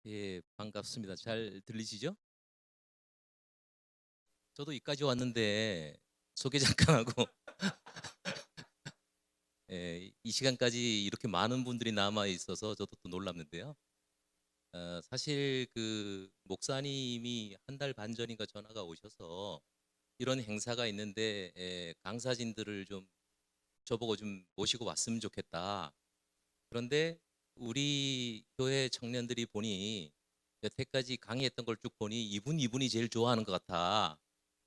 예, 반갑습니다. 잘 들리시죠? 저도 여기까지 왔는데 소개 잠깐 하고 예, 이 시간까지 이렇게 많은 분들이 남아 있어서 저도 또 놀랍는데요. 사실 그 목사님이 한 달 반 전인가 전화가 오셔서 이런 행사가 있는데 강사진들을 좀 저보고 좀 모시고 왔으면 좋겠다. 그런데 우리 교회 청년들이 보니 여태까지 강의했던 걸 쭉 보니 이분이 제일 좋아하는 것 같아.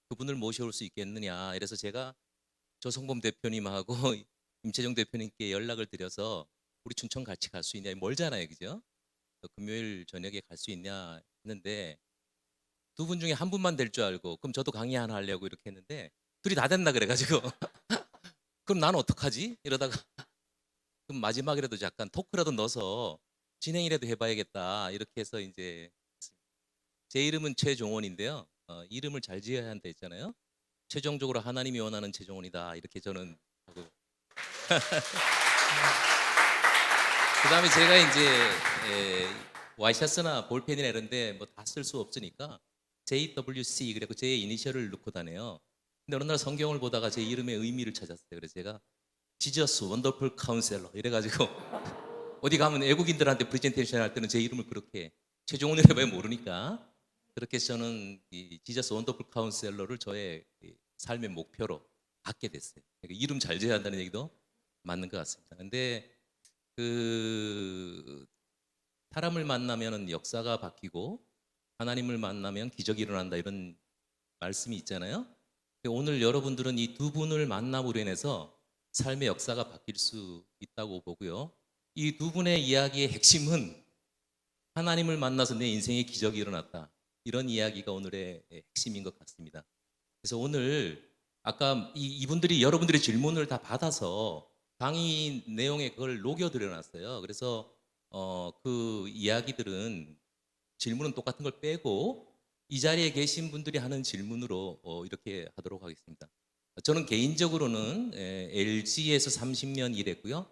그분을 모셔올 수 있겠느냐. 이래서 제가 조성범 대표님하고 임채정 대표님께 연락을 드려서 우리 춘천 같이 갈 수 있냐. 멀잖아요, 그죠? 금요일 저녁에 갈 수 있냐 했는데 두 분 중에 한 분만 될 줄 알고 그럼 저도 강의 하나 하려고 이렇게 했는데 둘이 다 된다 그래가지고 그럼 나는 어떡하지? 이러다가 그럼 마지막이라도 약간 토크라도 넣어서 진행이라도 해봐야겠다 이렇게 해서 이제 제 이름은 최종원인데요. 이름을 잘 지어야 한다 했잖아요. 최종적으로 하나님이 원하는 최종원이다 이렇게 저는 하고 그다음에 제가 이제 와이셔츠나 볼펜이나 이런데 뭐 다 쓸 수 없으니까 JWC 그래고 제 이니셜을 넣고 다녀요. 근데 어느 날 성경을 보다가 제 이름의 의미를 찾았어요. 그래서 제가 지저스 원더풀 카운셀러 이래가지고 어디 가면 외국인들한테 프레젠테이션 할 때는 제 이름을 그렇게 최종원이라고 왜 모르니까 그렇게 해서 저는 이 지저스 원더풀 카운셀러를 저의 삶의 목표로 갖게 됐어요. 그러니까 이름 잘 지어야 한다는 얘기도 맞는 것 같습니다. 근데 그 사람을 만나면 역사가 바뀌고 하나님을 만나면 기적이 일어난다 이런 말씀이 있잖아요. 오늘 여러분들은 이 두 분을 만남으로 인해서 삶의 역사가 바뀔 수 있다고 보고요. 이 두 분의 이야기의 핵심은 하나님을 만나서 내 인생에 기적이 일어났다. 이런 이야기가 오늘의 핵심인 것 같습니다. 그래서 오늘 아까 이분들이 여러분들의 질문을 다 받아서 강의 내용에 그걸 녹여드려 놨어요. 그래서 그 이야기들은 질문은 똑같은 걸 빼고 이 자리에 계신 분들이 하는 질문으로 이렇게 하도록 하겠습니다. 저는 개인적으로는 LG에서 30년 일했고요.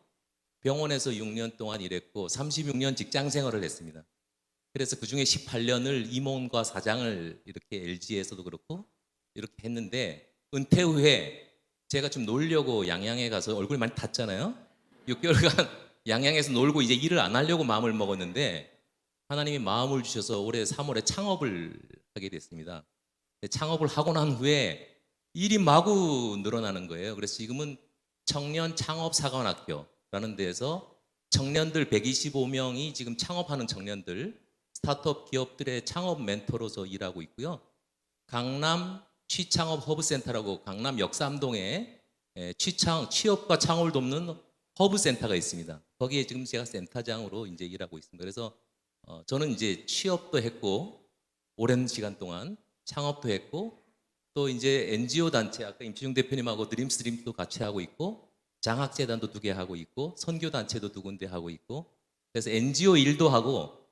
병원에서 6년 동안 일했고 36년 직장 생활을 했습니다. 그래서 그중에 18년을 임원과 사장을 이렇게 LG에서도 그렇고 이렇게 했는데 은퇴 후에 제가 좀 놀려고 양양에 가서 얼굴이 많이 탔잖아요. 6개월간 양양에서 놀고 이제 일을 안 하려고 마음을 먹었는데 하나님이 마음을 주셔서 올해 3월에 창업을 하게 됐습니다. 창업을 하고 난 후에 일이 마구 늘어나는 거예요. 그래서 지금은 청년 창업사관학교라는 데서 청년들 125명이 지금 창업하는 청년들 스타트업 기업들의 창업 멘토로서 일하고 있고요. 강남 취창업 허브센터라고 강남 역삼동에 취업과 창업을 돕는 허브센터가 있습니다. 거기에 지금 제가 센터장으로 이제 일하고 있습니다. 그래서 저는 이제 취업도 했고 오랜 시간 동안 창업도 했고 또 이제 NGO 단체 아까 임치중 대표님하고 드림스트림도 같이 하고 있고 장학재단도 2개 하고 있고 선교 단체도 2군데 하고 있고 그래서 NGO 일도 하고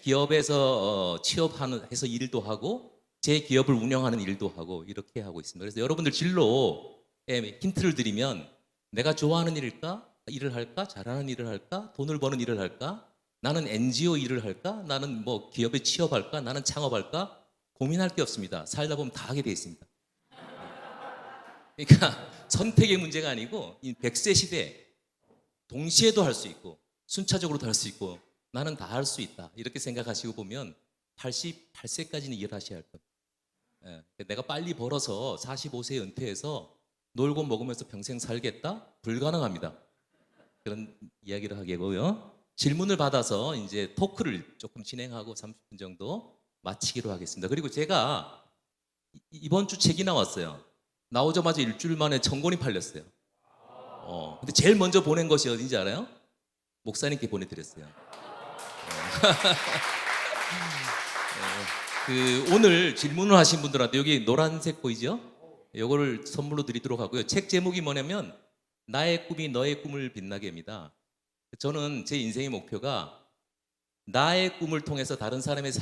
기업에서 취업하는 해서 일도 하고 제 기업을 운영하는 일도 하고 이렇게 하고 있습니다. 그래서 여러분들 진로에 힌트를 드리면 내가 좋아하는 일을 할까? 잘하는 일을 할까? 돈을 버는 일을 할까? 나는 NGO 일을 할까? 나는 뭐 기업에 취업할까? 나는 창업할까? 고민할 게 없습니다. 살다 보면 다 하게 돼 있습니다. 그러니까 선택의 문제가 아니고 이 100세 시대 동시에도 할 수 있고 순차적으로도 할 수 있고 나는 다 할 수 있다. 이렇게 생각하시고 보면 88세까지는 일하셔야 할 겁니다. 내가 빨리 벌어서 45세에 은퇴해서 놀고 먹으면서 평생 살겠다? 불가능합니다. 그런 이야기를 하겠고요. 질문을 받아서 이제 토크를 조금 진행하고 30분 정도 마치기로 하겠습니다. 그리고 제가 이번 주 책이 나왔어요. 나오자마자 일주일 만에 1000권이 팔렸어요. 근데 제일 먼저 보낸 것이 어딘지 알아요? 목사님께 보내드렸어요. 오늘 질문을 하신 분들한테 여기 노란색 보이죠? 요거를 선물로 드리도록 하고요. 책 제목이 뭐냐면 나의 꿈이 너의 꿈을 빛나게입니다. 저는 제 인생의 목표가 나의 꿈을 통해서 다른 사람의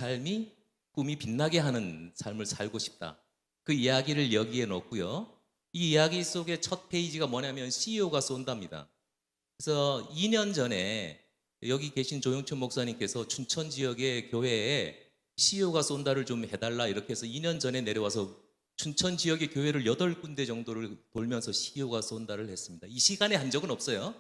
꿈이 빛나게 하는 삶을 살고 싶다. 그 이야기를 여기에 넣었고요. 이 이야기 속의 첫 페이지가 뭐냐면 CEO가 쏜답니다. 그래서 2년 전에 여기 계신 조영천 목사님께서 춘천 지역의 교회에 CEO가 쏜다를 좀 해달라 이렇게 해서 2년 전에 내려와서 춘천 지역의 교회를 8군데 정도를 돌면서 CEO가 쏜다를 했습니다. 이 시간에 한 적은 없어요.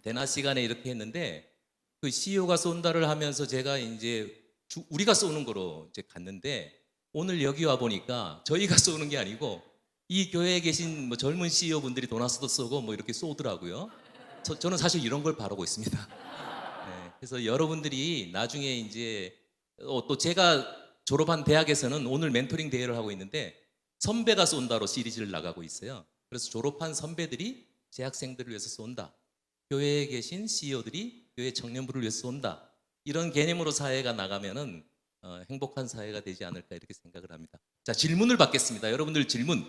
대낮 시간에 이렇게 했는데 그 CEO가 쏜다를 하면서 제가 이제 우리가 쏘는 거로 이제 갔는데 오늘 여기 와 보니까 저희가 쏘는 게 아니고 이 교회에 계신 뭐 젊은 CEO 분들이 도나스도 쏘고 뭐 이렇게 쏘더라고요. 저는 사실 이런 걸 바라고 있습니다. 네, 그래서 여러분들이 나중에 이제 또 제가 졸업한 대학에서는 오늘 멘토링 대회를 하고 있는데 선배가 쏜다로 시리즈를 나가고 있어요. 그래서 졸업한 선배들이 재학생들을 위해서 쏜다. 교회에 계신 CEO들이 교회 청년부를 위해서 쏜다. 이런 개념으로 사회가 나가면은 행복한 사회가 되지 않을까 이렇게 생각을 합니다. 자, 질문을 받겠습니다. 여러분들 질문.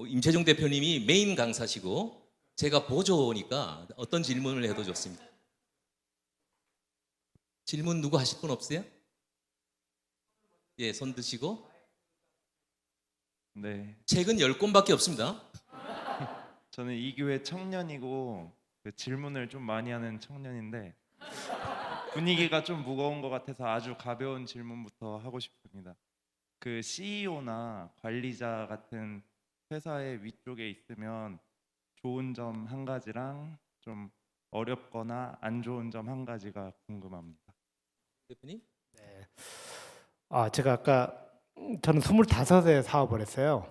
임채종 대표님이 메인 강사시고 제가 보조니까 어떤 질문을 해도 좋습니다. 질문 누구 하실 분 없어요? 예, 손 드시고. 네, 책은 10권밖에 없습니다. 저는 이 교회 청년이고 그 질문을 좀 많이 하는 청년인데 분위기가 좀 무거운 것 같아서 아주 가벼운 질문부터 하고 싶습니다. 그 CEO나 관리자 같은 회사의 위쪽에 있으면 좋은 점 한 가지랑 좀 어렵거나 안 좋은 점 한 가지가 궁금합니다. 대표님? 네. 제가 아까 저는 25에 사업을 했어요.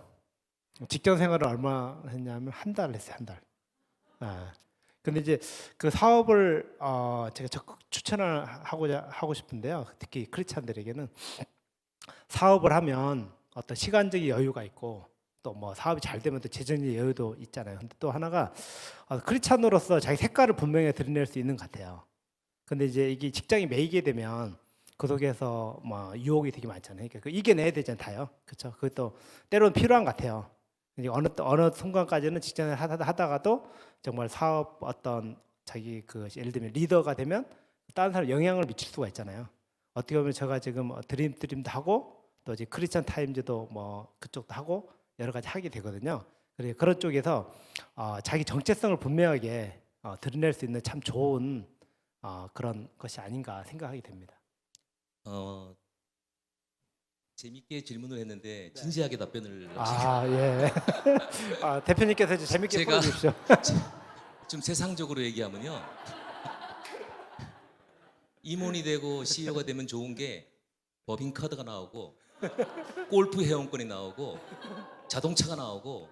직장 생활을 얼마 했냐면 한 달 했어요, 한 달. 근데 이제 그 사업을 제가 적극 추천을 하고 싶은데요. 특히 크리스찬들에게는 사업을 하면 어떤 시간적인 여유가 있고 또 뭐 사업이 잘 되면 또 재정적 여유도 있잖아요. 근데 또 하나가 크리스찬으로서 자기 색깔을 분명히 드러낼 수 있는 것 같아요. 근데 이제 이게 직장이 매이게 되면 그 속에서 뭐 유혹이 되게 많잖아요. 그러니까 이겨내야 되잖아요. 그렇죠? 그것도 때로는 필요한 것 같아요. 이제 어느 순간까지는 직장을 하다가도 정말 사업 어떤 자기 그 예를 들면 리더가 되면 다른 사람 영향을 미칠 수가 있잖아요. 어떻게 보면 제가 지금 드림도 하고 또 이제 크리스천 타임즈도 뭐 그쪽도 하고 여러 가지 하게 되거든요. 그래서 그런 쪽에서 자기 정체성을 분명하게 드러낼 수 있는 참 좋은 그런 것이 아닌가 생각하게 됩니다. 재밌게 질문을 했는데 진지하게 답변을 예. 대표님께서 이제 재밌게 제가 풀어주십시오. 좀 세상적으로 얘기하면요. 임원이 되고 CEO가 되면 좋은 게 법인카드가 나오고 골프 회원권이 나오고 자동차가 나오고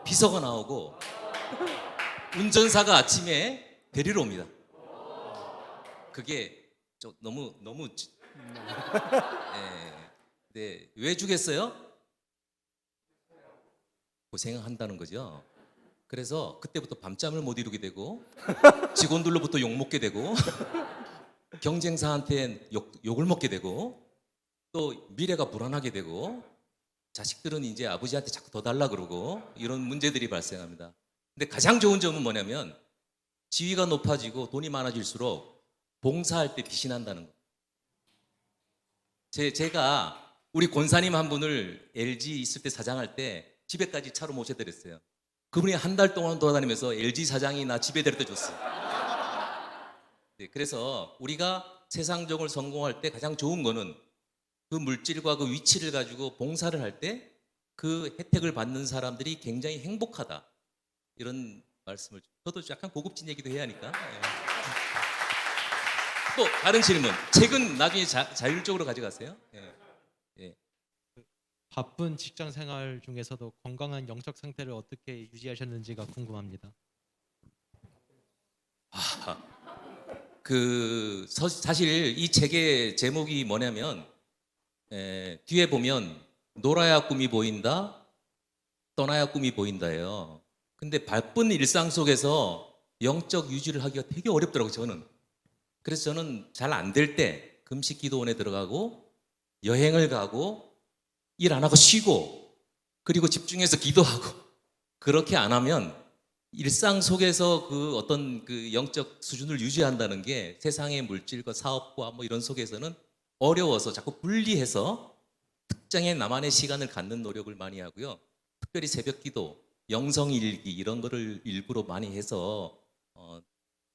비서가 나오고 운전사가 아침에 데리러 옵니다. 그게 너무 네, 왜 주겠어요? 고생한다는 거죠. 그래서 그때부터 밤잠을 못 이루게 되고 직원들로부터 욕 먹게 되고 경쟁사한테 욕을 먹게 되고 또 미래가 불안하게 되고 자식들은 이제 아버지한테 자꾸 더 달라 그러고 이런 문제들이 발생합니다. 근데 가장 좋은 점은 뭐냐면 지위가 높아지고 돈이 많아질수록 봉사할 때 빛이 난다는 거. 제가 우리 권사님 한 분을 LG 있을 때 사장할 때 집에까지 차로 모셔드렸어요. 그분이 한 달 동안 돌아다니면서 LG 사장이 나 집에 데려다 줬어요. 네, 그래서 우리가 세상적으로 성공할 때 가장 좋은 거는 그 물질과 그 위치를 가지고 봉사를 할 때 그 혜택을 받는 사람들이 굉장히 행복하다. 이런 말씀을 저도 약간 고급진 얘기도 해야 하니까. 또 다른 질문. 책은 나중에 자율적으로 가져가세요. 바쁜 직장 생활 중에서도 건강한 영적 상태를 어떻게 유지하셨는지가 궁금합니다. 사실 이 책의 제목이 뭐냐면 뒤에 보면 놀아야 꿈이 보인다, 떠나야 꿈이 보인다예요. 근데 바쁜 일상 속에서 영적 유지를 하기가 되게 어렵더라고요, 저는. 그래서 저는 잘 안 될 때 금식 기도원에 들어가고 여행을 가고 일 안 하고 쉬고 그리고 집중해서 기도하고 그렇게 안 하면 일상 속에서 그 어떤 그 영적 수준을 유지한다는 게 세상의 물질과 사업과 뭐 이런 속에서는 어려워서 자꾸 분리해서 특정의 나만의 시간을 갖는 노력을 많이 하고요. 특별히 새벽 기도, 영성 일기 이런 거를 일부러 많이 해서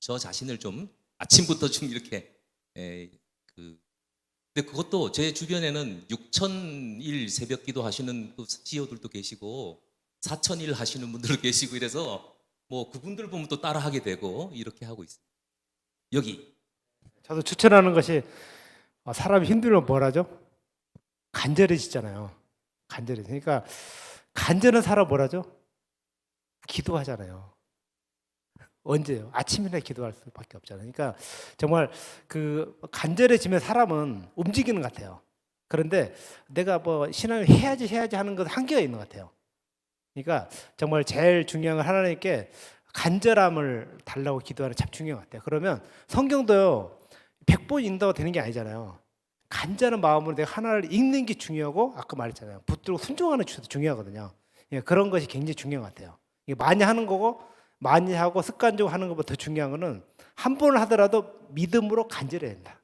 저 자신을 좀 아침부터 좀 이렇게 근데 그것도 제 주변에는 6,000일 새벽기도 하시는 또 CEO들도 계시고 4,000일 하시는 분들도 계시고 이래서 뭐 그분들 보면 또 따라하게 되고 이렇게 하고 있습니다. 여기 저도 추천하는 것이 사람이 힘들면 뭘 하죠? 간절해지잖아요. 그러니까 간절한 사람 뭘 하죠? 기도하잖아요. 언제요? 아침이나 기도할 수밖에 없잖아요. 그러니까 정말 그 간절해지면 사람은 움직이는 것 같아요. 그런데 내가 뭐 신앙을 해야지 하는 것 한계가 있는 것 같아요. 그러니까 정말 제일 중요한 건 하나님께 간절함을 달라고 기도하는 게 참 중요한 것 같아요. 그러면 성경도요 100번 읽는다고 되는 게 아니잖아요. 간절한 마음으로 내가 하나를 읽는 게 중요하고 아까 말했잖아요. 붙들고 순종하는 것도 중요하거든요. 그런 것이 굉장히 중요한 것 같아요. 이게 많이 하는 거고 많이 하고 습관적으로 하는 것보다 더 중요한 거는 한 번을 하더라도 믿음으로 간절해야 된다.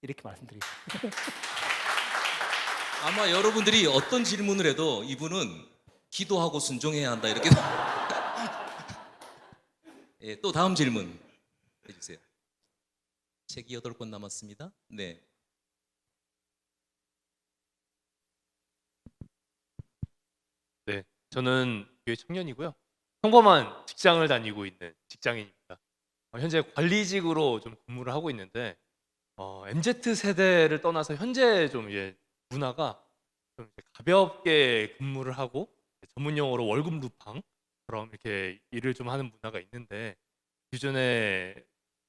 이렇게 말씀드리겠습니다. 아마 여러분들이 어떤 질문을 해도 이분은 기도하고 순종해야 한다 이렇게 예, 또 다음 질문 해주세요. 책이 8권 남았습니다. 네. 네, 저는 교회 청년이고요. 평범한 직장을 다니고 있는 직장인입니다. 현재 관리직으로 좀 근무를 하고 있는데 MZ 세대를 떠나서 현재 좀 이제 문화가 좀 이제 가볍게 근무를 하고 전문 용어로 월급 루팡처럼 이렇게 일을 좀 하는 문화가 있는데 기존에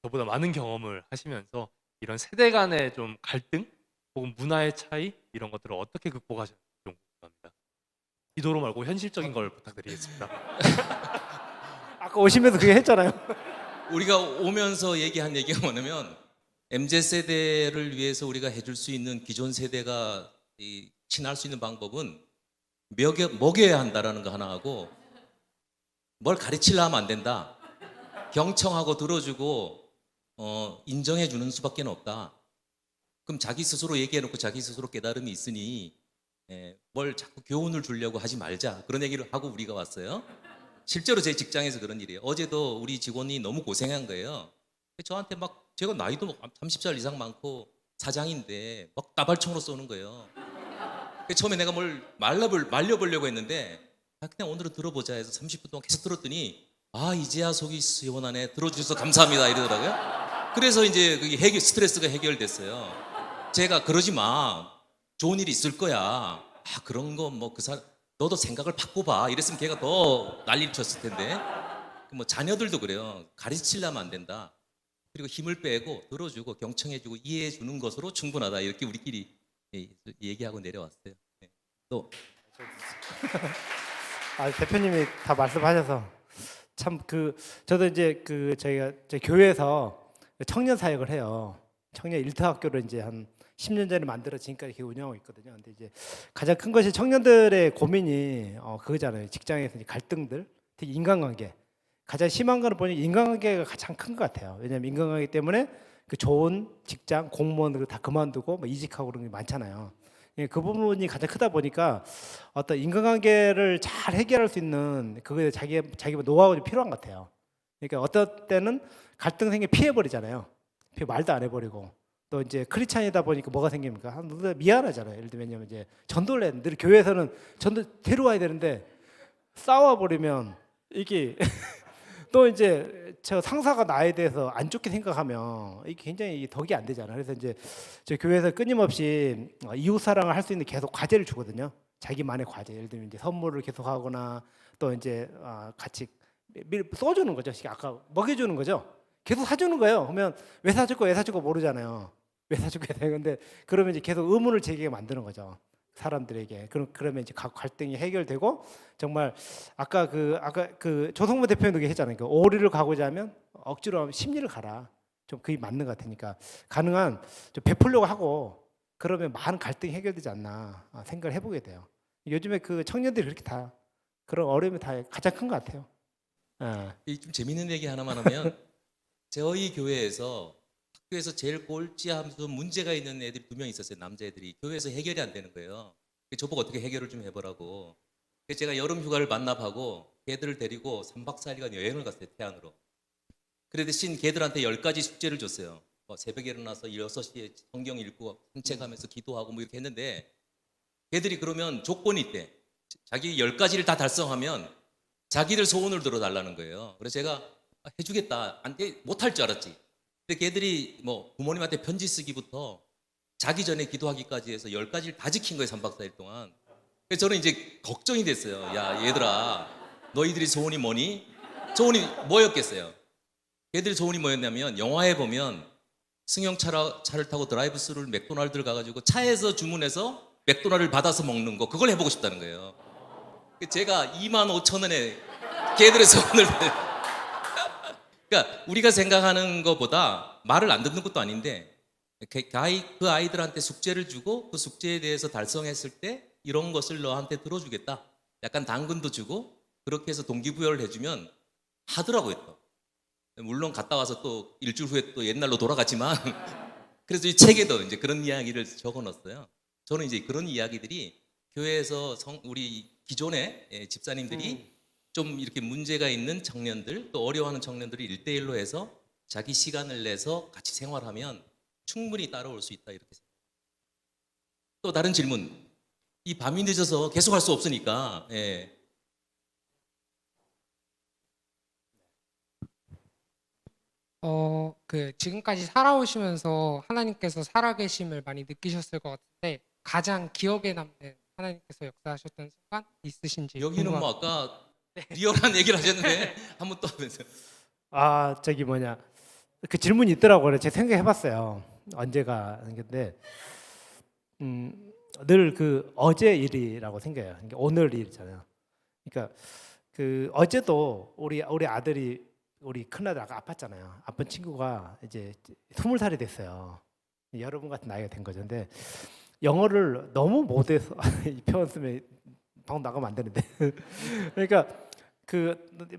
저보다 많은 경험을 하시면서 이런 세대 간의 좀 갈등 혹은 문화의 차이 이런 것들을 어떻게 극복하셨는지 좀 궁금합니다. 기도로 말고 현실적인 걸 부탁드리겠습니다. 아까 오시면서 그게 했잖아요. 우리가 오면서 얘기한 얘기가 뭐냐면 MZ 세대를 위해서 우리가 해줄 수 있는 기존 세대가 친할 수 있는 방법은 먹여야 한다라는 거 하나 하고 뭘 가르치려 하면 안 된다. 경청하고 들어주고 인정해 주는 수밖에 없다. 그럼 자기 스스로 얘기해놓고 자기 스스로 깨달음이 있으니 뭘 자꾸 교훈을 주려고 하지 말자. 그런 얘기를 하고 우리가 왔어요. 실제로 제 직장에서 그런 일이에요. 어제도 우리 직원이 너무 고생한 거예요. 저한테 막 제가 나이도 30살 이상 많고 사장인데 막 따발총으로 쏘는 거예요. 처음에 내가 뭘 말려보려고 했는데 그냥 오늘은 들어보자 해서 30분 동안 계속 들었더니 이제야 속이 시원하네. 들어주셔서 감사합니다 이러더라고요. 그래서 이제 그게 스트레스가 해결됐어요. 제가 그러지 마. 좋은 일이 있을 거야. 그런 거 뭐 너도 생각을 바꿔봐. 이랬으면 걔가 더 난리를 쳤을 텐데. 뭐 자녀들도 그래요. 가르치려면 안 된다. 그리고 힘을 빼고 들어주고 경청해주고 이해해주는 것으로 충분하다. 이렇게 우리끼리 얘기하고 내려왔어요. 네. 또 대표님이 다 말씀하셔서 참 저도 이제 저희가 교회에서 청년 사역을 해요. 청년 일터학교를 이제 한 10년 전에 만들어 지금까지 이렇게 운영하고 있거든요. 근데 이제 가장 큰 것이 청년들의 고민이 그거잖아요. 직장에서 이제 갈등들, 특히 인간관계. 가장 심한 거는 보니 인간관계가 가장 큰 것 같아요. 왜냐하면 인간관계 때문에 그 좋은 직장, 공무원들 다 그만두고 뭐 이직하고 그런 게 많잖아요. 그 부분이 가장 크다 보니까 어떤 인간관계를 잘 해결할 수 있는 그거에 자기 노하우가 필요한 것 같아요. 그러니까 어떤 때는 갈등 생겨 피해 버리잖아요. 말도 안 해버리고 또 이제 크리스찬이다 보니까 뭐가 생깁니까? 미안하잖아요. 예를 들면 왜냐면 이제 전도를 해야 되는데 교회에서는 전도 데려와야 되는데 싸워버리면 이게 또 이제 저 상사가 나에 대해서 안 좋게 생각하면 이게 굉장히 덕이 안 되잖아요. 그래서 이제 저희 교회에서 끊임없이 이웃 사랑을 할 수 있는 계속 과제를 주거든요. 자기만의 과제. 예를 들면 이제 선물을 계속하거나 또 이제 같이 써주는 거죠. 아까 먹여주는 거죠. 계속 사주는 거예요. 그러면 왜 사줄 거 모르잖아요. 왜 사줄 거야? 근데 그러면 이제 계속 의문을 제기하게 만드는 거죠. 사람들에게. 그러면 이제 각 갈등이 해결되고 정말 아까 그 조성모 대표님도 했잖아요. 오리를 가고자 하면 억지로 하면 심리를 가라. 좀 그게 맞는 것 같으니까 가능한 좀 베풀려고 하고 그러면 많은 갈등이 해결되지 않나 생각을 해보게 돼요. 요즘에 그 청년들이 그렇게 다 그런 어려움이 다 가장 큰 것 같아요. 좀 재밌는 얘기 하나만 하면 저희 교회에서 학교에서 제일 꼴찌하면서 문제가 있는 애들이 2명 있었어요. 남자애들이 교회에서 해결이 안 되는 거예요. 저보고 어떻게 해결을 좀 해보라고. 그래서 제가 여름 휴가를 만납하고 걔들을 데리고 3박 4일간 여행을 갔어요. 태안으로. 그래 대신 걔들한테 10가지 숙제를 줬어요. 새벽에 일어나서 6시에 성경 읽고 산책하면서 기도하고 뭐 이렇게 했는데 걔들이 그러면 조건이 있대. 자기 10가지를 다 달성하면 자기들 소원을 들어달라는 거예요. 그래서 제가 해주겠다. 안 돼, 못할 줄 알았지. 근데 걔들이 뭐 부모님한테 편지 쓰기부터 자기 전에 기도하기까지 해서 10가지를 다 지킨 거예요. 3박 4일 동안. 그래서 저는 이제 걱정이 됐어요. 야, 얘들아, 너희들이 소원이 뭐니? 소원이 뭐였겠어요? 걔들이 소원이 뭐였냐면 영화에 보면 승용차를 타고 드라이브 스루를 맥도날드를 가가지고 차에서 주문해서 맥도날드를 받아서 먹는 거, 그걸 해보고 싶다는 거예요. 제가 25,000원에 걔들의 소원을 그러니까 우리가 생각하는 것보다 말을 안 듣는 것도 아닌데 그 아이들한테 숙제를 주고 그 숙제에 대해서 달성했을 때 이런 것을 너한테 들어주겠다. 약간 당근도 주고 그렇게 해서 동기부여를 해주면 하더라고요. 또. 물론 갔다 와서 또 일주일 후에 또 옛날로 돌아갔지만 그래서 이 책에도 이제 그런 이야기를 적어놨어요. 저는 이제 그런 이야기들이 교회에서 우리 기존의 집사님들이 좀 이렇게 문제가 있는 청년들 또 어려워하는 청년들이 1대1로 해서 자기 시간을 내서 같이 생활하면 충분히 따라올 수 있다 이렇게 생각합니다. 또 다른 질문. 이 밤이 늦어서 계속 할 수 없으니까 지금까지 살아오시면서 하나님께서 살아계심을 많이 느끼셨을 것 같은데 가장 기억에 남는 하나님께서 역사하셨던 순간 있으신지 여기는 뭐 궁금합니다. 아까 리얼한 얘기를 하셨는데 한번 또 하면서 저기 뭐냐 그 질문이 있더라고요. 제가 생각해봤어요. 언제가 근데 늘 그 어제 일이라고 생겨요. 그러니까 오늘 일이잖아요. 그러니까 그 어제도 우리 아들이 우리 큰아들 아까 아팠잖아요. 아픈 친구가 이제 20살이 됐어요. 여러분 같은 나이가 된 거죠. 근데 영어를 너무 못해서 이 표현 쓰면 방금 나가면 안 되는데 그러니까 그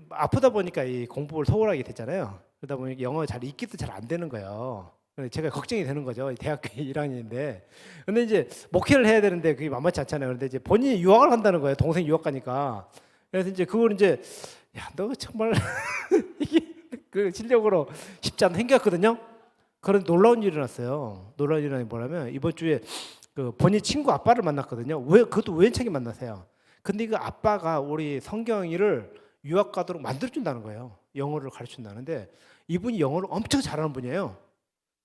아프다 보니까 이 공부를 소홀하게 됐잖아요. 그러다 보니까 영어 잘 읽기도 잘 안 되는 거예요. 제가 걱정이 되는 거죠. 대학교 1학년인데. 근데 이제 목회를 해야 되는데 그게 만만치 않잖아요. 그런데 이제 본인이 유학을 간다는 거예요. 동생 유학 가니까. 그래서 이제 그걸 이제 야, 너 정말 이게 그 실력으로 쉽지 않은 생겼거든요. 그런 놀라운 일이 일어났어요. 놀라운 일이 뭐냐면 이번 주에 그 본인 친구 아빠를 만났거든요. 왜 그것도 우연찮게 만나세요. 근데 그 아빠가 우리 성경이를 유학 가도록 만들어준다는 거예요. 영어를 가르쳐준다는데 이분이 영어를 엄청 잘하는 분이에요.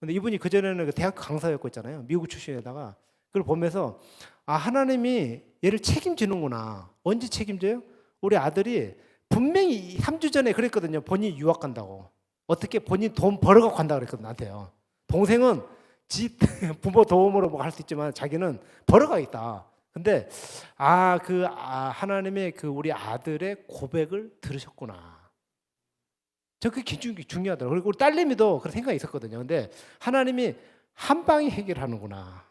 근데 이분이 그전에는 그 대학교 강사였고 있잖아요. 미국 출신에다가 그걸 보면서 하나님이 얘를 책임지는구나. 언제 책임져요? 우리 아들이 분명히 3주 전에 그랬거든요. 본인이 유학 간다고. 어떻게 본인 돈 벌어갖고 간다고 그랬거든요. 나한테요. 동생은 지 부모 도움으로 뭐 할 수 있지만 자기는 벌어가겠다. 근데 하나님의 그 우리 아들의 고백을 들으셨구나. 저 그게 중요하더라고요. 그리고 우리 딸내미도 그런 생각이 있었거든요. 근데 하나님이 한 방에 해결하는구나.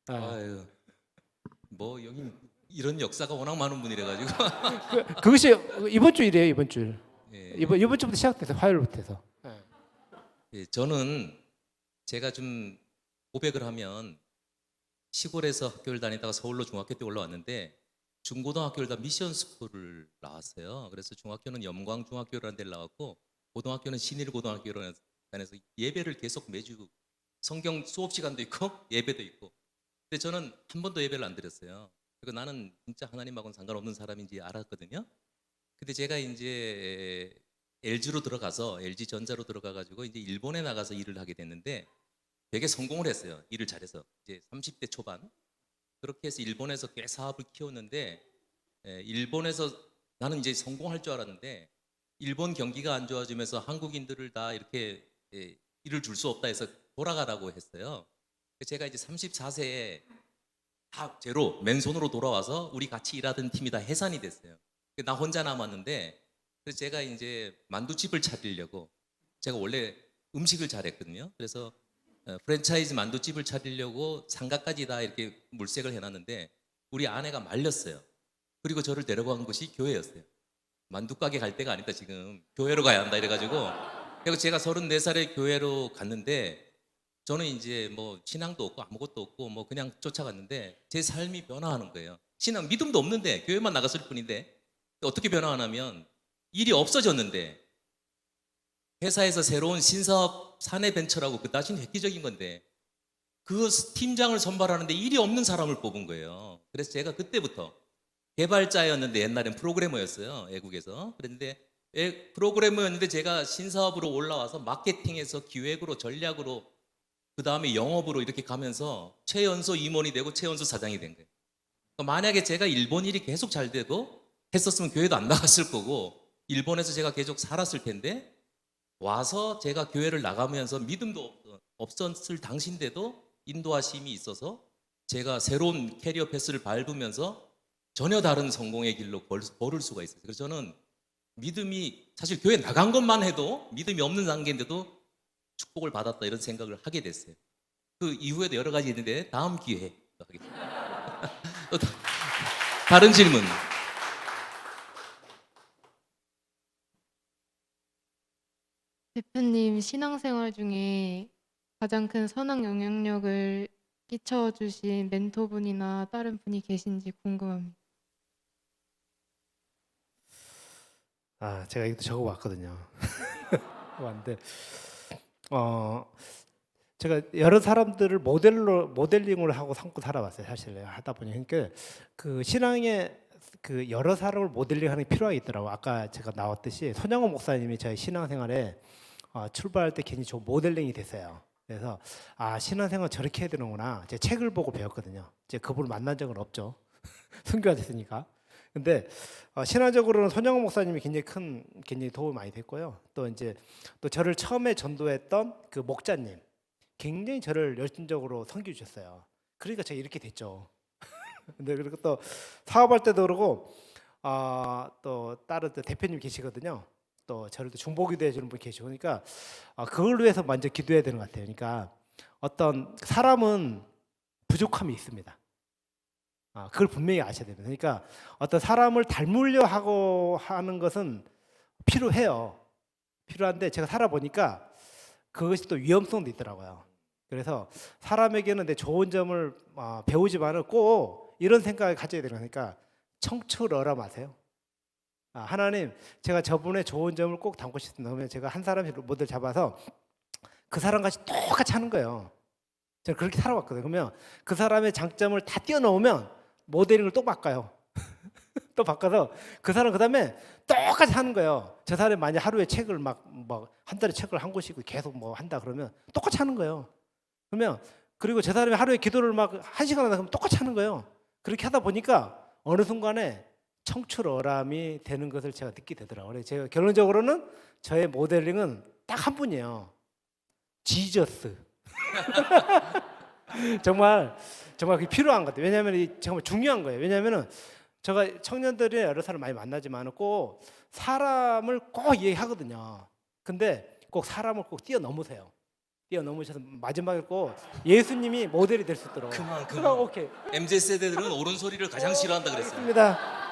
아유, 뭐 여기 이런 역사가 워낙 많은 분이래 가지고 그것이 이번 주 일이에요. 이번 주. 예. 이번 주부터 시작돼서 화요일부터 해서. 예, 저는 제가 좀 고백을 하면 시골에서 학교를 다니다가 서울로 중학교 때 올라왔는데 중고등학교를 다 미션 스쿨을 나왔어요. 그래서 중학교는 염광중학교라는 데를 나왔고 고등학교는 신일고등학교를 다녀서 예배를 계속 매주 성경 수업 시간도 있고 예배도 있고. 근데 저는 한 번도 예배를 안 드렸어요. 그리고 나는 진짜 하나님하고는 상관없는 사람인지 알았거든요. 근데 제가 이제 LG로 들어가서 LG 전자로 들어가가지고 이제 일본에 나가서 일을 하게 됐는데 되게 성공을 했어요. 일을 잘해서 이제 30대 초반 그렇게 해서 일본에서 꽤 사업을 키웠는데 일본에서 나는 이제 성공할 줄 알았는데 일본 경기가 안 좋아지면서 한국인들을 다 이렇게 일을 줄 수 없다 해서 돌아가라고 했어요. 제가 이제 34세에 다 제로 맨손으로 돌아와서 우리 같이 일하던 팀이 다 해산이 됐어요. 나 혼자 남았는데 그래서 제가 이제 만두집을 차리려고 제가 원래 음식을 잘했거든요. 그래서 프랜차이즈 만두집을 차리려고 상가까지 다 이렇게 물색을 해놨는데 우리 아내가 말렸어요. 그리고 저를 데려간 곳이 교회였어요. 만두 가게 갈 때가 아니다 지금 교회로 가야 한다 이래가지고 그리고 제가 34살에 교회로 갔는데 저는 이제 뭐 신앙도 없고 아무것도 없고 뭐 그냥 쫓아갔는데 제 삶이 변화하는 거예요. 신앙 믿음도 없는데 교회만 나갔을 뿐인데 어떻게 변화하냐면 일이 없어졌는데 회사에서 새로운 신사업 사내벤처라고 그다지 획기적인 건데 그 팀장을 선발하는데 일이 없는 사람을 뽑은 거예요. 그래서 제가 그때부터 개발자였는데 옛날엔 프로그래머였어요. 외국에서. 그런데 프로그래머였는데 제가 신사업으로 올라와서 마케팅에서 기획으로 전략으로 그 다음에 영업으로 이렇게 가면서 최연소 임원이 되고 최연소 사장이 된 거예요. 그러니까 만약에 제가 일본 일이 계속 잘 되고 했었으면 교회도 안 나갔을 거고 일본에서 제가 계속 살았을 텐데 와서 제가 교회를 나가면서 믿음도 없었을 당시인데도 인도하심이 있어서 제가 새로운 캐리어 패스를 밟으면서 전혀 다른 성공의 길로 걸을 수가 있어요. 그래서 저는 믿음이 사실 교회 나간 것만 해도 믿음이 없는 단계인데도 축복을 받았다 이런 생각을 하게 됐어요. 그 이후에도 여러 가지 있는데 다음 기회에 하겠습니다. 또 다른 질문. 대표님 신앙생활 중에 가장 큰 선한 영향력을 끼쳐주신 멘토분이나 다른 분이 계신지 궁금합니다. 아, 제가 이것도 적어봤거든요. 왔는데, 제가 여러 사람들을 모델링을 하고 삼고 살아왔어요. 사실 하다 보니 그러니까 그 신앙에 그 여러 사람을 모델링하는 게 필요가 있더라고. 아까 제가 나왔듯이 손양호 목사님이 저희 신앙생활에 출발할 때 굉장히 좋은 모델링이 됐어요. 그래서 아, 신앙생활 저렇게 해야 되는구나. 제 책을 보고 배웠거든요. 이제 그분을 만난 적은 없죠. 순교하셨으니까. 근데 신화적으로는 손양호 목사님이 굉장히 도움이 많이 됐고요. 또 이제 또 저를 처음에 전도했던 그 목자님 굉장히 저를 열심적으로 섬겨 주셨어요. 그러니까 제가 이렇게 됐죠. 근데 그리고 또 사업할 때도 그러고 또 다른 또 대표님 계시거든요. 또 저를 또 중보기도 해주는 분 계시고 그러니까 그걸 위해서 먼저 기도해야 되는 것 같아요. 그러니까 어떤 사람은 부족함이 있습니다. 그걸 분명히 아셔야 됩니다. 그러니까 어떤 사람을 닮으려 하고 하는 것은 필요해요. 필요한데 제가 살아보니까 그것이 또 위험성도 있더라고요. 그래서 사람에게는 내 좋은 점을 배우지만은 꼭 이런 생각을 가져야 되는 거니까 청출어라 마세요. 하나님, 제가 저분의 좋은 점을 꼭 담고 싶습니다. 그러면 제가 한 사람의 모델 잡아서 그 사람같이 똑같이 하는 거예요. 제가 그렇게 살아왔거든요. 그러면 그 사람의 장점을 다 뛰어넘으면 모델링을 또 바꿔요. 또 바꿔서 그 사람 그다음에 똑같이 하는 거예요. 저 사람이 만약 하루에 책을 막 한 달에 책을 한 권씩 계속 뭐 한다 그러면 똑같이 하는 거예요. 그러면 그리고 저 사람이 하루에 기도를 막 1시간 한다 그러면 똑같이 하는 거예요. 그렇게 하다 보니까 어느 순간에 청출어람이 되는 것을 제가 느끼게 되더라고요. 그래서 제가 결론적으로는 저의 모델링은 딱 한 분이에요. 지저스. 정말 그게 필요한 것 같아요. 왜냐하면 이 정말 중요한 거예요. 왜냐하면은 제가 청년들이 여러 사람 많이 만나지만 꼭 사람을 꼭 얘기하거든요. 근데 꼭 사람을 꼭 뛰어넘으세요. 뛰어넘으셔서 마지막에 꼭 예수님이 모델이 될 수 있도록. 그만. 오케이. MZ 세대들은 옳은 소리를 가장 싫어한다 그랬어요. 알겠습니다.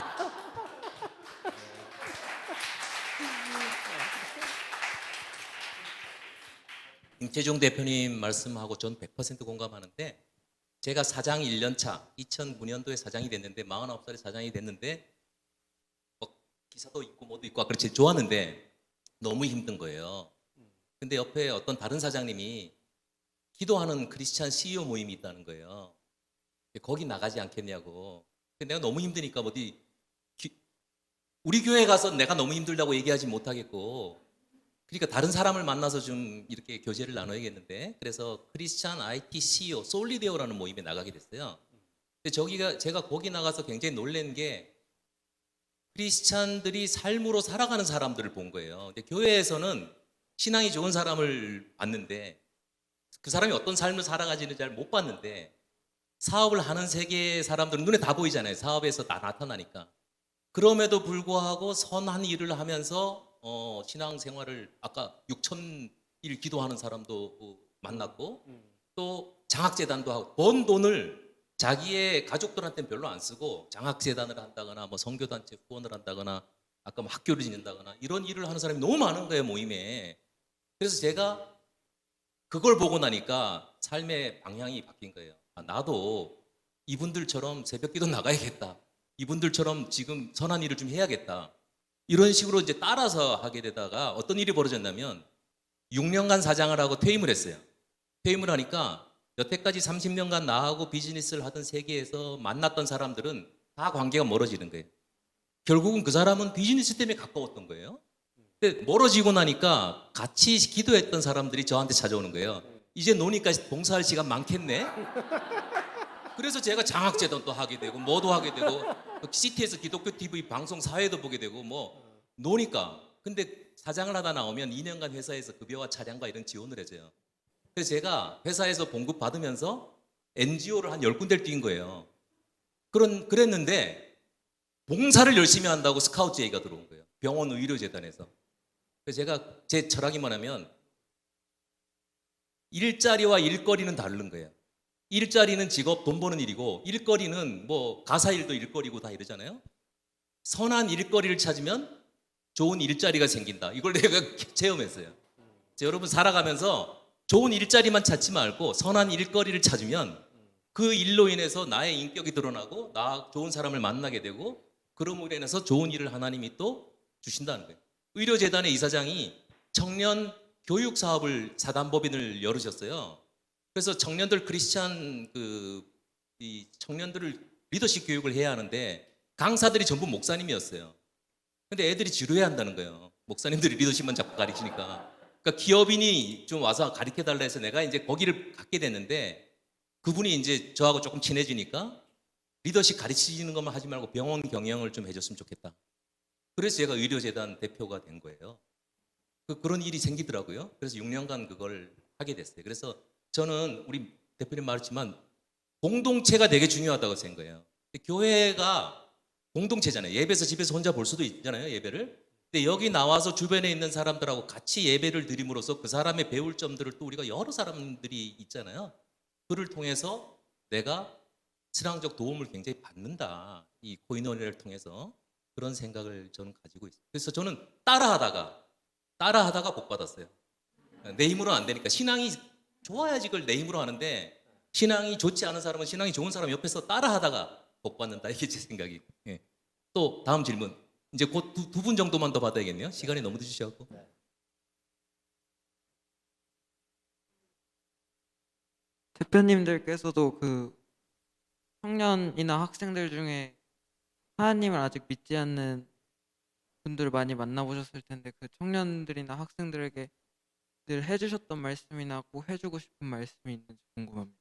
임태종 대표님 말씀하고 전 100% 공감하는데 제가 사장 1년 차 2009년도에 사장이 됐는데 49살에 사장이 됐는데 기사도 있고 뭐도 있고 그렇지 좋았는데 너무 힘든 거예요. 근데 옆에 어떤 다른 사장님이 기도하는 크리스찬 CEO 모임이 있다는 거예요. 거기 나가지 않겠냐고. 근데 내가 너무 힘드니까 어디 우리 교회 가서 내가 너무 힘들다고 얘기하지 못하겠고 그러니까 다른 사람을 만나서 좀 이렇게 교제를 나눠야겠는데 그래서 크리스찬 IT CEO 솔리데오라는 모임에 나가게 됐어요. 근데 제가 거기 나가서 굉장히 놀란 게 크리스찬들이 삶으로 살아가는 사람들을 본 거예요. 근데 교회에서는 신앙이 좋은 사람을 봤는데 그 사람이 어떤 삶을 살아가지는 잘 못 봤는데 사업을 하는 세계의 사람들은 눈에 다 보이잖아요. 사업에서 다 나타나니까. 그럼에도 불구하고 선한 일을 하면서 신앙생활을 아까 6,000일 기도하는 사람도 만났고 또 장학재단도 하고 번 돈을 자기의 가족들한테는 별로 안 쓰고 장학재단을 한다거나 뭐 선교단체 후원을 한다거나 아까 뭐 학교를 짓는다거나 이런 일을 하는 사람이 너무 많은 거예요 모임에. 그래서 제가 그걸 보고 나니까 삶의 방향이 바뀐 거예요. 나도 이분들처럼 새벽기도 나가야겠다. 이분들처럼 지금 선한 일을 좀 해야겠다. 이런 식으로 이제 따라서 하게 되다가 어떤 일이 벌어졌냐면 6년간 사장을 하고 퇴임을 했어요. 퇴임을 하니까 여태까지 30년간 나하고 비즈니스를 하던 세계에서 만났던 사람들은 다 관계가 멀어지는 거예요. 결국은 그 사람은 비즈니스 때문에 가까웠던 거예요. 근데 멀어지고 나니까 같이 기도했던 사람들이 저한테 찾아오는 거예요. 이제 노니까 봉사할 시간 많겠네. 그래서 제가 장학재단도 하게 되고 뭐도 하게 되고 CT에서 기독교 TV 방송 사회도 보게 되고 뭐 노니까. 근데 사장을 하다 나오면 2년간 회사에서 급여와 차량과 이런 지원을 해줘요. 그래서 제가 회사에서 봉급 받으면서 NGO를 한 10군데를 뛴 거예요. 그랬는데 봉사를 열심히 한다고 스카우트 제의가 들어온 거예요. 병원 의료재단에서. 그래서 제가 제 철학이 뭐냐면 일자리와 일거리는 다른 거예요. 일자리는 직업, 돈 버는 일이고 일거리는 뭐 가사일도 일거리고 다 이러잖아요. 선한 일거리를 찾으면 좋은 일자리가 생긴다. 이걸 내가 체험했어요. 여러분 살아가면서 좋은 일자리만 찾지 말고 선한 일거리를 찾으면 그 일로 인해서 나의 인격이 드러나고 나 좋은 사람을 만나게 되고 그럼으로 인해서 좋은 일을 하나님이 또 주신다는 거예요. 의료재단의 이사장이 청년 교육 사업을 사단법인을 열으셨어요. 그래서 청년들 크리스찬 이 청년들을 리더십 교육을 해야 하는데 강사들이 전부 목사님이었어요. 근데 애들이 지루해 한다는 거예요. 목사님들이 리더십만 자꾸 가르치니까. 그러니까 기업인이 좀 와서 가르쳐 달라 해서 내가 이제 거기를 갖게 됐는데 그분이 이제 저하고 조금 친해지니까 리더십 가르치는 것만 하지 말고 병원 경영을 좀 해줬으면 좋겠다. 그래서 제가 의료재단 대표가 된 거예요. 그런 일이 생기더라고요. 그래서 6년간 그걸 하게 됐어요. 그래서 저는 우리 대표님 말했지만 공동체가 되게 중요하다고 생각해요. 교회가 공동체잖아요. 예배에서 집에서 혼자 볼 수도 있잖아요, 예배를. 근데 여기 나와서 주변에 있는 사람들하고 같이 예배를 드림으로써 그 사람의 배울 점들을 또 우리가 여러 사람들이 있잖아요. 그를 통해서 내가 신앙적 도움을 굉장히 받는다. 이 코인원회를 통해서 그런 생각을 저는 가지고 있어요. 그래서 저는 따라하다가 복 받았어요. 내 힘으로는 안 되니까 신앙이 좋아야지 그걸 내 힘으로 하는데 신앙이 좋지 않은 사람은 신앙이 좋은 사람 옆에서 따라하다가 복 받는다. 이게 제 생각이. 예. 또 다음 질문. 이제 곧 두 분 정도만 더 받아야겠네요. 시간이 너무 늦으셔갖고. 대표님들께서도 그 청년이나 학생들 중에 하나님을 아직 믿지 않는 분들을 많이 만나보셨을 텐데 그 청년들이나 학생들에게 늘 해주셨던 말씀이나 꼭 해주고 싶은 말씀이 있는지 궁금합니다.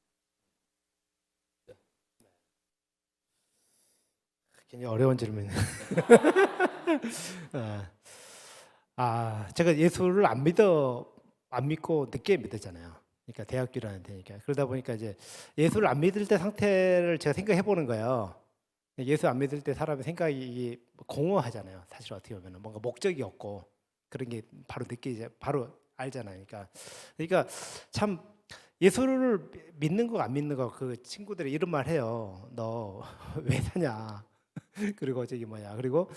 굉장히 어려운 질문. 제가 예수를 안 믿고 늦게 믿었잖아요. 그러니까 대학교 다닐 때니까. 그러다 보니까 이제 예수를 안 믿을 때 상태를 제가 생각해 보는 거예요. 예수 안 믿을 때 사람의 생각이 공허하잖아요. 사실 어떻게 보면 뭔가 목적이 없고 그런 게 바로 바로 알잖아요. 그러니까 참 예수를 믿는 거 안 믿는 거 그 친구들이 이런 말 해요. 너 왜 사냐? 그리고 그리고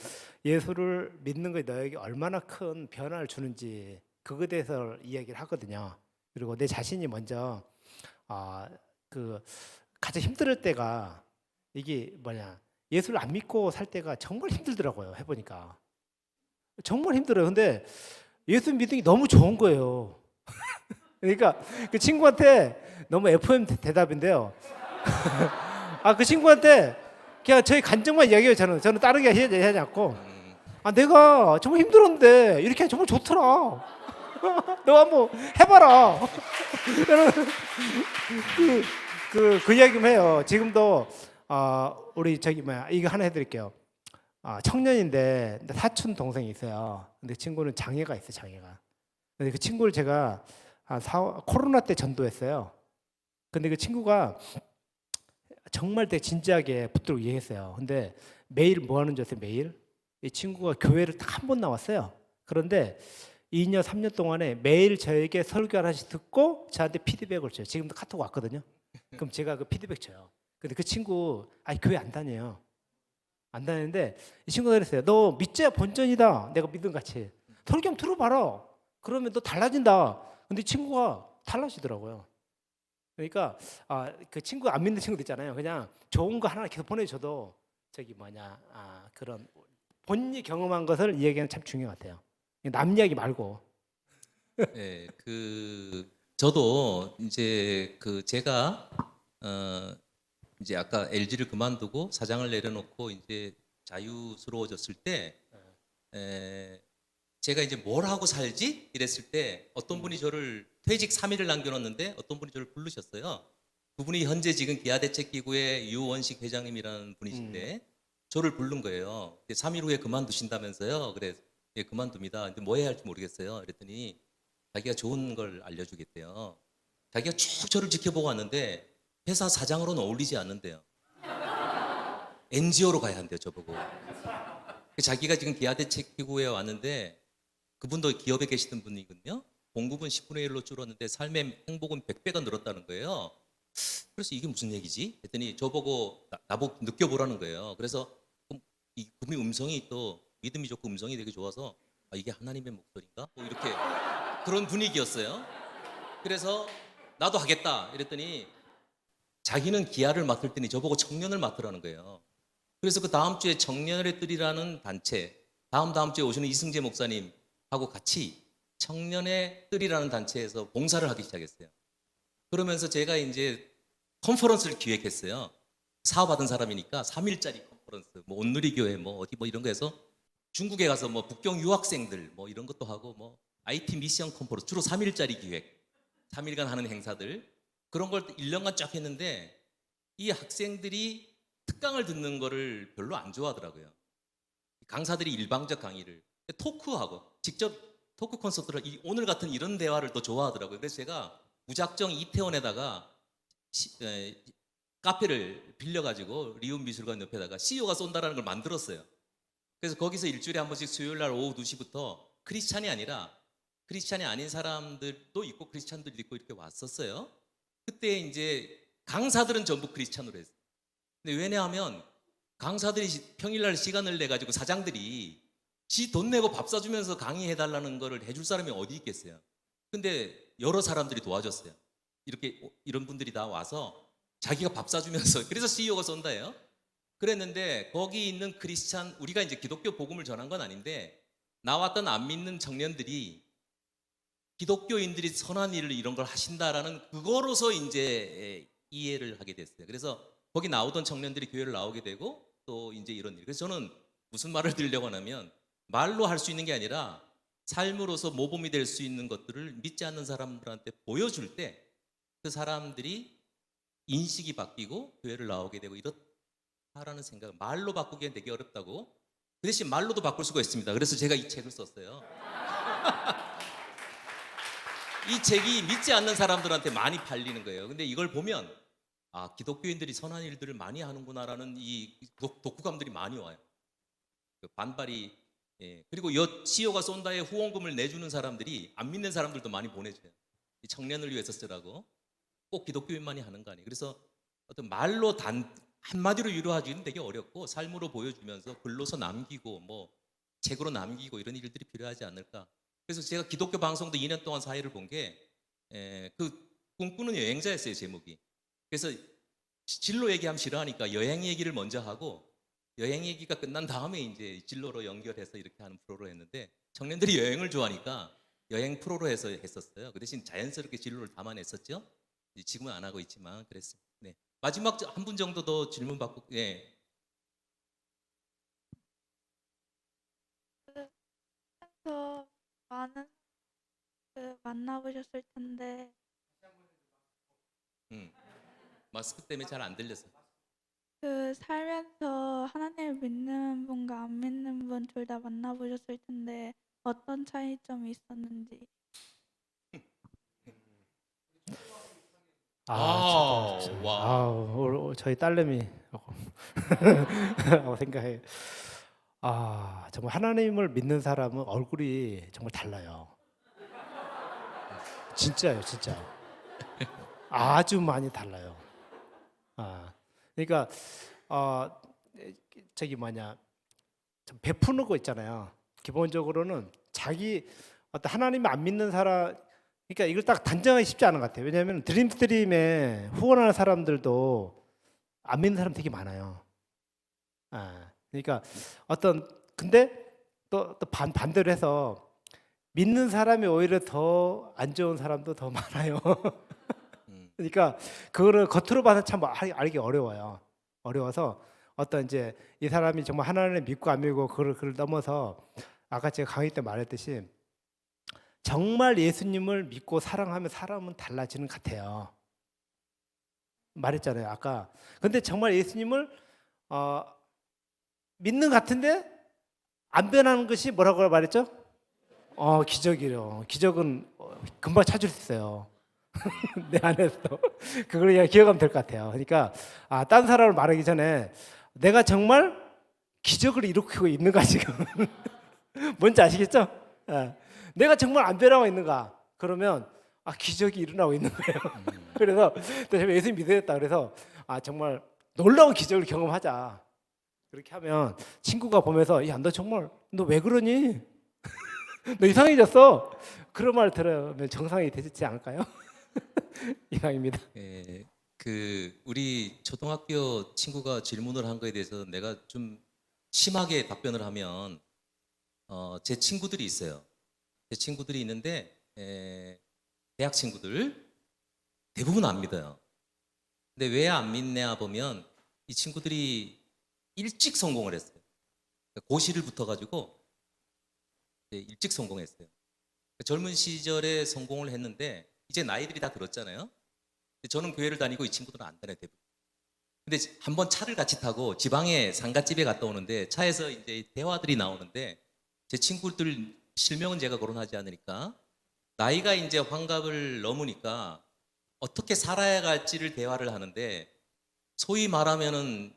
예수를 믿는 게 너에게 얼마나 큰 변화를 주는지 그거에 대해서 이야기를 하거든요. 그리고 내 자신이 먼저 가장 힘들 때가 이게 예수를 안 믿고 살 때가 정말 힘들더라고요. 해보니까 정말 힘들어요. 근데 예수 믿는 게 너무 좋은 거예요. 그러니까 그 친구한테 너무 FM 대답인데요. 그 친구한테 그냥 저희 간증만 이야기해요. 저는 다르게 하지 않고 내가 정말 힘들었는데 이렇게 정말 좋더라. 너 한번 해봐라. 그 이야기만 해요. 지금도 우리 이거 하나 해드릴게요. 청년인데 사촌 동생이 있어요. 근데 친구는 장애가 있어요. 장애가. 근데 그 친구를 제가 코로나 때 전도했어요. 근데 그 친구가 정말 되게 진지하게 붙들고 얘기했어요. 근데 매일 뭐 하는 줄 아세요? 매일 이 친구가 교회를 딱 한 번 나왔어요. 그런데 2년 3년 동안에 매일 저에게 설교 하나씩 듣고 저한테 피드백을 줘요. 지금도 카톡 왔거든요. 그럼 제가 그 피드백 줘요. 근데 그 친구 교회 안 다녀요. 안 다니는데 이 친구가 그랬어요. 너 믿자야 본전이다. 내가 믿음 같이 설교 좀 들어봐라. 그러면 너 달라진다. 근데 이 친구가 달라지더라고요. 그러니까 그 친구 안 믿는 친구들 있잖아요. 그냥 좋은 거 하나 계속 보내줘도 그런 본인이 경험한 것을 이야기하는 참 중요한 것 같아요. 남 이야기 말고. 네, 저도 이제 제가 이제 아까 LG를 그만두고 사장을 내려놓고 이제 자유스러워졌을 때 제가 이제 뭘 하고 살지 이랬을 때 어떤 분이 저를 퇴직 3일을 남겨놓는데 어떤 분이 저를 부르셨어요. 그분이 현재 지금 기아대책기구의 유원식 회장님이라는 분이신데 저를 부른 거예요. 3일 후에 그만두신다면서요. 그래, 예, 그만둡니다. 근데 뭐 해야 할지 모르겠어요. 그랬더니 자기가 좋은 걸 알려주겠대요. 자기가 쭉 저를 지켜보고 왔는데 회사 사장으로는 어울리지 않는데요. NGO로 가야 한대요, 저보고. 자기가 지금 기아대책기구에 왔는데 그분도 기업에 계시던 분이거든요. 공급은 10분의 1로 줄었는데 삶의 행복은 100배가 늘었다는 거예요. 그래서 이게 무슨 얘기지? 했더니 저보고 나보고 느껴보라는 거예요. 그래서 그분의 음성이 또 믿음이 좋고 음성이 되게 좋아서 아, 이게 하나님의 목소리인가? 뭐 이렇게 그런 분위기였어요. 그래서 나도 하겠다 이랬더니 자기는 기아를 맡을 때니 저보고 청년을 맡으라는 거예요. 그래서 그 다음 주에 청년의 뜰이라는 단체, 다음 주에 오시는 이승재 목사님하고 같이 청년의 뜰이라는 단체에서 봉사를 하기 시작했어요. 그러면서 제가 이제 컨퍼런스를 기획했어요. 사업받은 사람이니까 3일짜리 컨퍼런스, 뭐 온누리교회 뭐 어디 뭐 이런 거 해서 중국에 가서 뭐 북경 유학생들 뭐 이런 것도 하고 뭐 IT 미션 컨퍼런스 주로 3일짜리 기획, 3일간 하는 행사들 그런 걸 1년간 쫙 했는데 이 학생들이 특강을 듣는 거를 별로 안 좋아하더라고요. 강사들이 일방적 강의를 토크하고 직접 토크 콘서트를 오늘 같은 이런 대화를 또 좋아하더라고요. 그래서 제가 무작정 이태원에다가 카페를 빌려가지고 리움 미술관 옆에다가 CEO가 쏜다라는 걸 만들었어요. 그래서 거기서 일주일에 한 번씩 수요일 날 오후 2시부터 크리스찬이 아니라 크리스찬이 아닌 사람들도 있고 크리스찬들도 있고 이렇게 왔었어요. 그때 이제 강사들은 전부 크리스찬으로 했어요. 근데 왜냐하면 강사들이 평일날 시간을 내 가지고 사장들이 지 돈 내고 밥 사주면서 강의해달라는 거를 해줄 사람이 어디 있겠어요. 근데 여러 사람들이 도와줬어요. 이런 분들이 다 와서 자기가 밥 사주면서 그래서 CEO가 쏜다예요. 그랬는데 거기 있는 크리스찬 우리가 이제 기독교 복음을 전한 건 아닌데 나왔던 안 믿는 청년들이 기독교인들이 선한 일을 이런 걸 하신다라는 그거로서 이제 이해를 하게 됐어요. 그래서 거기 나오던 청년들이 교회를 나오게 되고 또 이제 이런 일. 그래서 저는 무슨 말을 드리려고 하냐면 말로 할 수 있는 게 아니라 삶으로서 모범이 될 수 있는 것들을 믿지 않는 사람들한테 보여줄 때 그 사람들이 인식이 바뀌고 교회를 나오게 되고 이렇다라는 생각. 말로 바꾸기엔 되게 어렵다고. 그 대신 말로도 바꿀 수가 있습니다. 그래서 제가 이 책을 썼어요. 이 책이 믿지 않는 사람들한테 많이 팔리는 거예요. 근데 이걸 보면 아, 기독교인들이 선한 일들을 많이 하는구나라는 이 독후감들이 많이 와요. 그 반발이 그리고 CEO가 쏜다에 후원금을 내주는 사람들이 안 믿는 사람들도 많이 보내줘요. 이 청년을 위해서 쓰라고. 꼭 기독교인만이 하는 거 아니에요. 그래서 어떤 말로 한마디로 위로하기는 되게 어렵고 삶으로 보여주면서 글로서 남기고 뭐 책으로 남기고 이런 일들이 필요하지 않을까. 그래서 제가 기독교 방송도 2년 동안 사회를 본 게 꿈꾸는 여행자였어요, 제목이. 그래서 진로 얘기하면 싫어하니까 여행 얘기를 먼저 하고 여행 얘기가 끝난 다음에 이제 진로로 연결해서 이렇게 하는 프로로 했는데 청년들이 여행을 좋아하니까 여행 프로로 해서 했었어요. 그 대신 자연스럽게 진로를 담아냈었죠. 지금은 안 하고 있지만 그랬습니다. 네. 마지막 한 분 정도 더 질문 받고 서 많은 만나보셨을 텐데 마스크 때문에 잘 안 들려서. 살면서 하나님을 믿는 분과 안 믿는 분 둘 다 만나보셨을 텐데 어떤 차이점이 있었는지. 와. 저희 딸내미 생각해. 정말 하나님을 믿는 사람은 얼굴이 정말 달라요. 진짜요, 진짜. 아주 많이 달라요. 그러니까 좀 베푸는 거 있잖아요. 기본적으로는 어떤 하나님을 안 믿는 사람, 그러니까 이걸 딱 단정하기 쉽지 않은 것 같아요. 왜냐하면 드림스트림에 후원하는 사람들도 안 믿는 사람 되게 많아요. 그러니까 근데 또 반대로 해서 믿는 사람이 오히려 더 안 좋은 사람도 더 많아요. 그러니까 그거를 겉으로 봐서 참 알기 어려워요. 어려워서 어떤 이제 이 사람이 정말 하나님을 믿고 안 믿고 그걸 넘어서 아까 제가 강의 때 말했듯이 정말 예수님을 믿고 사랑하면 사람은 달라지는 것 같아요. 말했잖아요 아까. 근데 정말 예수님을 믿는 것 같은데 안 변하는 것이 뭐라고 말했죠? 기적이요. 기적은 금방 찾을 수 있어요. 내 안에서 그걸 그냥 기억하면 될 것 같아요. 그러니까 딴 사람을 말하기 전에 내가 정말 기적을 일으키고 있는가 지금 뭔지 아시겠죠? 내가 정말 안 변하고 있는가? 그러면 기적이 일어나고 있는 거예요. 그래서 제가 예수님 믿어야겠다. 그래서 정말 놀라운 기적을 경험하자. 그렇게 하면 친구가 보면서 야, 너 정말 너 왜 그러니? 너 이상해졌어. 그런 말 들으면 정상이 되지 않을까요? 이상입니다. 예, 그 우리 초등학교 친구가 질문을 한 거에 대해서 내가 좀 심하게 답변을 하면 제 친구들이 있어요. 제 친구들이 있는데 대학 친구들 대부분 안 믿어요. 근데 왜 안 믿냐 보면 이 친구들이 일찍 성공을 했어요. 고시를 붙어가지고 일찍 성공했어요. 젊은 시절에 성공을 했는데 이제 나이들이 다 들었잖아요. 저는 교회를 다니고 이 친구들은 안 다녀요 대부분. 근데 한번 차를 같이 타고 지방에 상가집에 갔다 오는데 차에서 이제 대화들이 나오는데 제 친구들 실명은 제가 거론하지 않으니까 나이가 이제 환갑을 넘으니까 어떻게 살아야 할지를 대화를 하는데 소위 말하면은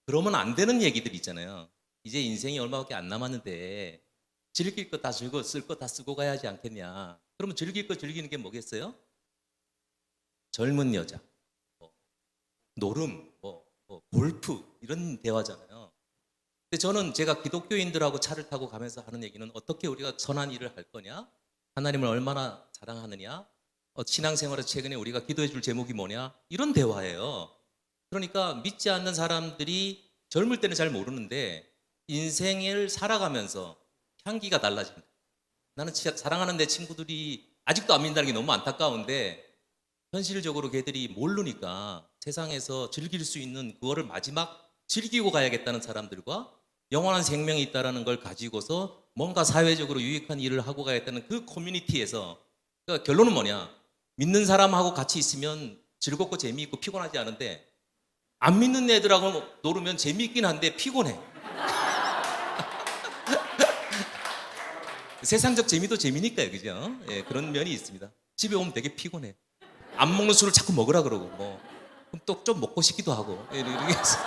그러면 안 되는 얘기들 있잖아요. 이제 인생이 얼마밖에 안 남았는데 즐길 거 다 즐거 쓸 거 다 쓰고 가야지 않겠냐. 그러면 즐길 거 즐기는 게 뭐겠어요? 젊은 여자, 노름, 골프 이런 대화잖아요. 근데 저는 제가 기독교인들하고 차를 타고 가면서 하는 얘기는 어떻게 우리가 선한 일을 할 거냐, 하나님을 얼마나 사랑하느냐, 신앙생활에서 최근에 우리가 기도해 줄 제목이 뭐냐, 이런 대화예요. 그러니까 믿지 않는 사람들이 젊을 때는 잘 모르는데 인생을 살아가면서 향기가 달라진다. 나는 사랑하는 내 친구들이 아직도 안 믿는다는 게 너무 안타까운데 현실적으로 걔들이 모르니까 세상에서 즐길 수 있는 그거를 마지막 즐기고 가야겠다는 사람들과 영원한 생명이 있다는 걸 가지고서 뭔가 사회적으로 유익한 일을 하고 가야겠다는 그 커뮤니티에서, 그러니까 결론은 뭐냐, 믿는 사람하고 같이 있으면 즐겁고 재미있고 피곤하지 않은데 안 믿는 애들하고 놀으면 재미있긴 한데 피곤해. 세상적 재미도 재미니까요, 그죠? 예, 그런 면이 있습니다. 집에 오면 되게 피곤해. 안 먹는 술을 자꾸 먹으라 그러고, 그럼 또 좀 먹고 싶기도 하고, 이렇게 해서.